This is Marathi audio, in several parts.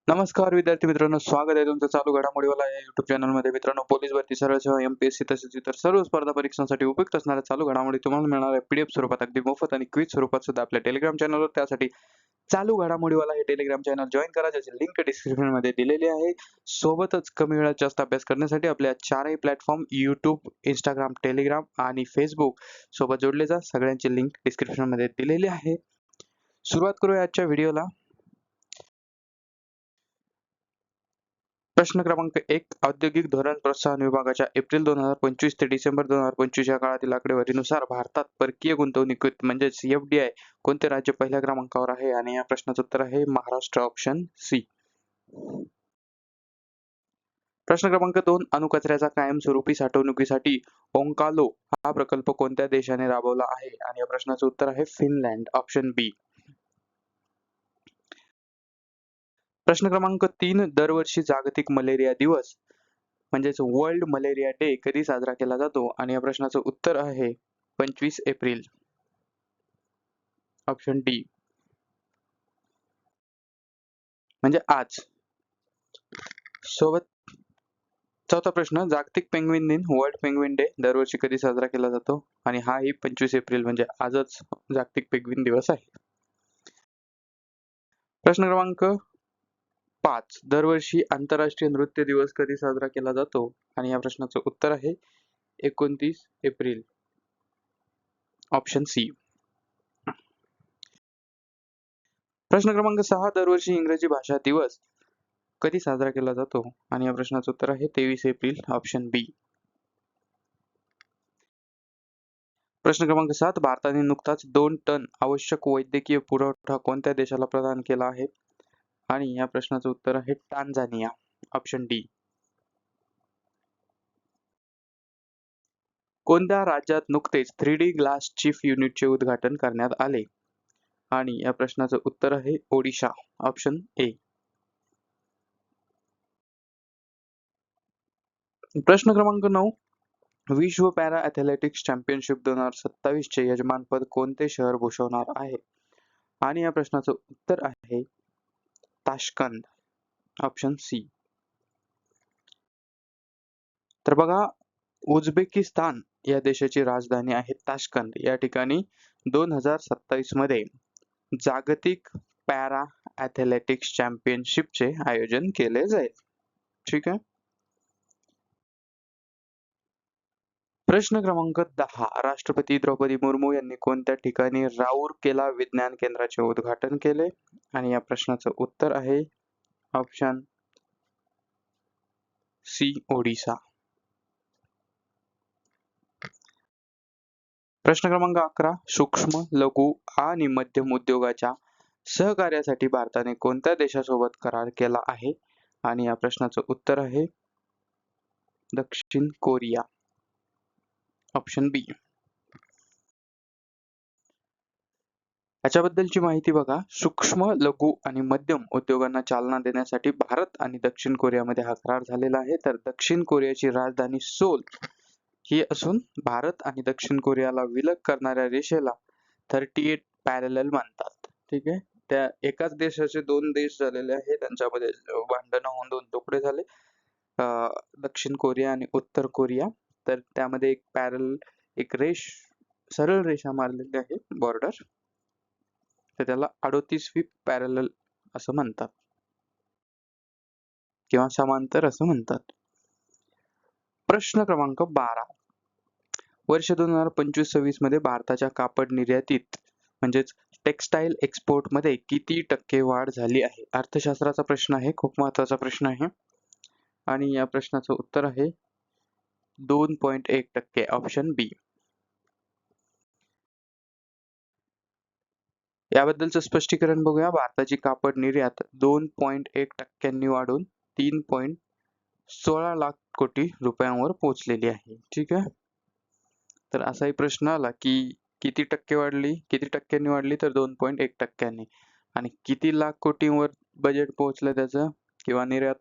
नमस्कार विद्यार्थी मित्रांनो, स्वागत आहे तुमचं चालू घडामोडीवाला या YouTube चॅनलमध्ये. मित्रांनो, पोलीस भरती, सरळ सेवा, MPSC तसेच इतर सर्व स्पर्धा परीक्षांसाठी उपयुक्त असणाऱ्या चालू घडामोडी तुम्हाला मिळणार आहे PDF स्वरूपात, अगदी मोफत आणि क्विज स्वरूपात सुद्धा आपल्या टेलिग्राम चॅनलवर. त्यासाठी चालू घडामोडीवाला हे टेलिग्राम चॅनल जॉईन करा, ज्याची लिंक डिस्क्रिप्शनमध्ये दिलेली आहे. सोबतच कमी वेळात जास्त अभ्यास करण्यासाठी आपल्या चारही प्लॅटफॉर्म YouTube, Instagram, Telegram आणि Facebook सोबत जोडले जा. सगळ्यांची लिंक डिस्क्रिप्शनमध्ये दिलेली आहे. सुरुवात करूया आजच्या व्हिडिओला. प्रश्न क्रमांक 1. औद्योगिक धोरण प्रोत्साहन विभागाच्या एप्रिल 2025 ते डिसेंबर 2025 या काळातील आकडेवारीनुसार भारतात परकीय गुंतवणुकीत म्हणजेच FDI कोणते राज्य पहिल्या क्रमांकावर आहे? आणि या प्रश्नाचं उत्तर आहे महाराष्ट्र, ऑप्शन सी. प्रश्न क्रमांक 2. अणुकचऱ्याचा कायमस्वरूपी साठवणुकीसाठी ओंकालो हा प्रकल्प कोणत्या देशाने राबवला आहे? आणि या प्रश्नाचं उत्तर आहे फिनलँड, ऑप्शन बी. प्रश्न क्रमांक 3. दरवर्षी जागतिक मलेरिया दिवस म्हणजेच वर्ल्ड मलेरिया डे कधी साजरा केला जातो? आणि या प्रश्नाचं उत्तर आहे 25 एप्रिल, ऑप्शन डी, म्हणजे आज. सोबत चौथा प्रश्न. जागतिक पेंग्विन दिन, वर्ल्ड पेंग्विन डे दरवर्षी कधी साजरा केला जातो? आणि हाही 25 एप्रिल म्हणजे आजच जागतिक पेंग्विन दिवस आहे. प्रश्न क्रमांक 5. दरवर्षी आंतरराष्ट्रीय नृत्य दिवस कधी साजरा केला जातो? आणि या प्रश्नाचं उत्तर आहे 29 एप्रिल, ऑप्शन सी. प्रश्न क्रमांक 6. दरवर्षी इंग्रजी भाषा दिवस कधी साजरा केला जातो? आणि या प्रश्नाचं उत्तर आहे 23 एप्रिल, ऑप्शन बी. प्रश्न क्रमांक 7. भारताने नुकताच 2 टन आवश्यक वैद्यकीय पुरवठा कोणत्या देशाला प्रदान केला आहे? आणि या प्रश्नाचं उत्तर आहे टांझानिया, ऑप्शन डी. कोणत्या राज्यात नुकतेच 3D ग्लास चिप युनिटचे उद्घाटन करण्यात आले? आणि या प्रश्नाचं उत्तर आहे ओडिशा, ऑप्शन ए. प्रश्न क्रमांक 9. विश्व पॅरा ॲथलेटिक्स चॅम्पियनशिप 2027 चे यजमानपद कोणते शहर भूषवणार आहे? आणि या प्रश्नाचं उत्तर आहे ताश्कंद, ऑप्शन सी. तर बघा, उझबेकिस्तान या देशाची राजधानी आहे ताश्कंद. या ठिकाणी 2027 मध्ये जागतिक पॅरा ॲथलेटिक्स चॅम्पियनशिपचे आयोजन केले जाईल. ठीक आहे. प्रश्न क्रमांक 10. राष्ट्रपती द्रौपदी मुर्मू यांनी कोणत्या ठिकाणी राउरकेला विज्ञान केंद्राचे उद्घाटन केले? आणि या प्रश्नाचं उत्तर आहे ऑप्शन सी, ओडिसा. प्रश्न क्रमांक 11. सूक्ष्म, लघु आणि मध्यम उद्योगाच्या सहकार्यासाठी भारताने कोणत्या देशासोबत करार केला आहे? आणि या प्रश्नाचं उत्तर आहे दक्षिण कोरिया, ऑप्शन बी. याच्याबद्दलची माहिती बघा. सूक्ष्म, लघु आणि मध्यम उद्योगांना चालना देण्यासाठी भारत आणि दक्षिण कोरियामध्ये हा करार झालेला आहे. तर दक्षिण कोरियाची राजधानी सोल ही असून भारत आणि दक्षिण कोरियाला विलग करणाऱ्या रेषेला 38 पॅरलल म्हणतात. ठीक आहे. त्या एकाच देशाचे 2 देश झालेले आहे, त्यांच्यामध्ये भांडणं होऊन 2 तुकडे झाले, दक्षिण कोरिया आणि उत्तर कोरिया. तर त्यामध्ये एक सरळ रेषा मारलेली आहे, बॉर्डर. तर त्याला 38वी पॅरलल असं म्हणतात किंवा समांतर असं म्हणतात. प्रश्न क्रमांक 12. वर्ष 2025-26 मध्ये भारताच्या कापड निर्यातीत म्हणजेच टेक्सटाईल एक्सपोर्ट मध्ये किती टक्के वाढ झाली आहे? अर्थशास्त्राचा प्रश्न आहे, खूप महत्वाचा प्रश्न आहे. आणि या प्रश्नाचं उत्तर आहे 2.1%, ऑप्शन बी. याबद्दलचं स्पष्टीकरण बघूया. भारताची कापड निर्यात 2.1% वाढून 3.16 लाख कोटी रुपयांवर पोहोचलेली आहे. ठीक आहे. तर असाही प्रश्न आला की किती टक्क्यांनी वाढली? तर 2.1%. आणि किती लाख कोटींवर बजेट पोहोचलं त्याचं किंवा निर्यात,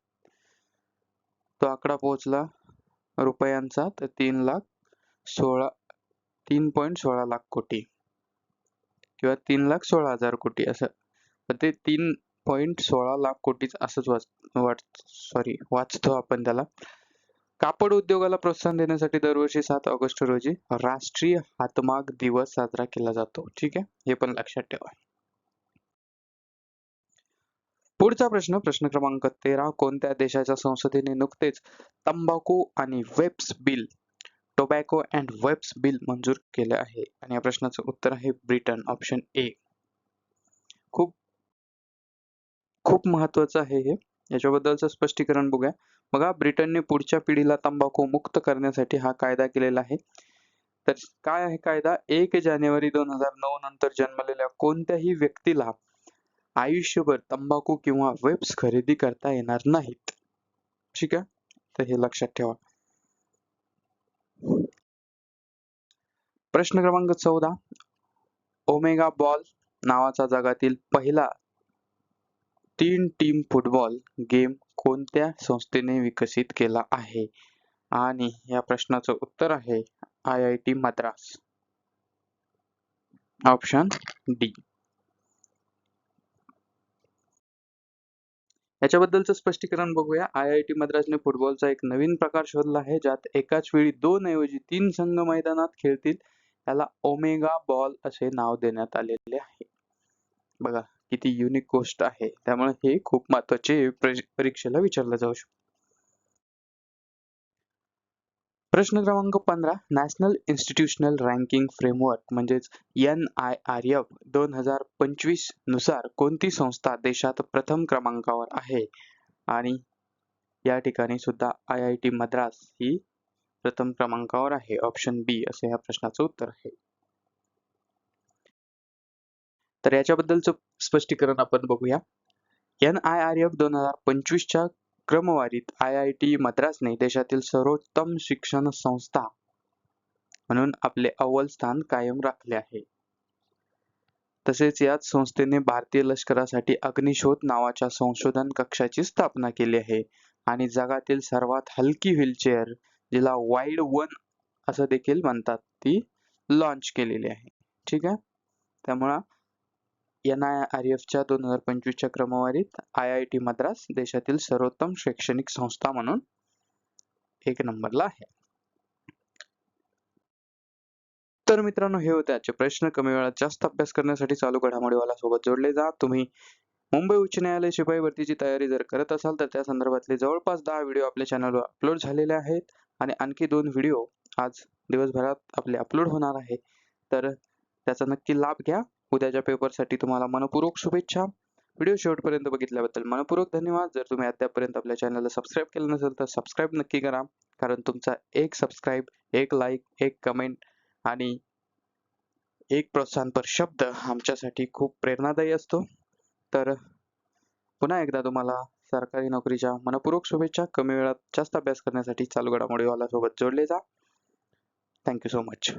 तो आकडा पोहोचला रुपयांचा, तर 3.16 लाख कोटी किंवा 3,16,000 कोटी असं. तर ते 3 1.16 लाख कोटी असंच वाचतो आपण त्याला. कापड उद्योगाला प्रोत्साहन देण्यासाठी दरवर्षी 7 ऑगस्ट रोजी राष्ट्रीय हातमाग दिवस साजरा केला जातो. ठीक आहे, हे पण लक्षात ठेवा. पुढचा प्रश्न क्रमांक 13. कोणत्या देशाच्या संसदेने नुकतेच तंबाखू आणि vapes bill tobacco and vapes bill मंजूर केले आहे? आणि या प्रश्नाचं उत्तर आहे ब्रिटन, ऑप्शन ए. खूप खूप महत्वाचं आहे हे. याच्याबद्दलचं स्पष्टीकरण बघूया. बघा, ब्रिटनने पुढच्या पिढीला तंबाखू मुक्त करण्यासाठी हा कायदा केलेला आहे. तर काय आहे कायदा? 1 जानेवारी 2009 नंतर जन्मलेल्या कोणत्याही व्यक्तीला आयुष्यभर तंबाखू किंवा वेप्स खरेदी करता येणार नाहीत. ठीक आहे, तर हे लक्षात ठेवा. प्रश्न क्रमांक 14. ओमेगा बॉल नावाचा जगातील पहिला 3 टीम फुटबॉल गेम कोणत्या संस्थेने विकसित केला आहे? आणि या प्रश्नाचं उत्तर आहे IIT मद्रास, ऑप्शन डी. याच्याबद्दलचं स्पष्टीकरण बघूया. IIT मद्रासने फुटबॉलचा एक नवीन प्रकार शोधला आहे, ज्यात एकाच वेळी 2 ऐवजी 3 संघ मैदानात खेळतील. याला ओमेगा बॉल असे नाव देण्यात आलेले आहे. बघा किती युनिक गोष्ट आहे. त्यामुळे हे खूप महत्त्वाचे परीक्षेला विचारलं जाऊ शकतं. प्रश्न क्रमांक 15. नॅशनल इन्स्टिट्यूशनल रँकिंग फ्रेमवर्क म्हणजेच NIRF 2025 नुसार कोणती संस्था देशात प्रथम क्रमांकावर आहे? आणि या ठिकाणी सुद्धा IIT मद्रास ही प्रथम क्रमांकावर आहे, ऑप्शन बी असे या प्रश्नाचं उत्तर आहे. तर याच्याबद्दलचं स्पष्टीकरण आपण बघूया. NIRF 2025च्या क्रमवारीत IIT मद्रासने देशातील सर्वोत्तम शिक्षण संस्था म्हणून आपले अव्वल स्थान कायम राखले आहे. तसेच याच संस्थेने भारतीय लष्करासाठी अग्निशोध नावाच्या संशोधन कक्षाची स्थापना केली आहे आणि जगातील सर्वात हलकी व्हीलचेअर, जिला वाईड वन असं देखील म्हणतात, ती लॉन्च केलेली आहे. ठीक आहे, त्यामुळं NIRFच्या 2025च्या क्रमवारीत IIT मद्रास देशातील सर्वोत्तम शैक्षणिक संस्था म्हणून 1 नंबरला आहे. तर मित्रांनो, हे होते आजचे प्रश्न. कमी वेळात जास्त अभ्यास करण्यासाठी चालू घडामोडीवाला सोबत जोडले जा. तुम्ही मुंबई उच्च न्यायालय शिपाई भरतीची तयारी जर करत असाल तर त्या संदर्भातले जवळपास 10 व्हिडिओ आपल्या चॅनलवर अपलोड झालेले आहेत आणि आणखी 2 व्हिडिओ आज दिवसभरात आपले अपलोड होणार आहे. तर त्याचा नक्की लाभ घ्या. उद्याच्या पेपरसाठी तुम्हाला मनपूर्वक शुभेच्छा. व्हिडिओ शेवटपर्यंत बघितल्याबद्दल मनपूर्वक धन्यवाद. जर तुम्ही अद्यापपर्यंत आपल्या चॅनलला सबस्क्राईब केलं नसेल तर सबस्क्राईब नक्की करा, कारण तुमचा एक सबस्क्राईब, एक लाईक, एक कमेंट आणि एक प्रोत्साहनपर शब्द आमच्यासाठी खूप प्रेरणादायी असतो. तर पुन्हा एकदा तुम्हाला सरकारी नोकरीच्या मनपूर्वक शुभेच्छा. कमी वेळात जास्त अभ्यास करण्यासाठी चालू घडामोडीवाला सोबत जोडले जा. Thank you so much.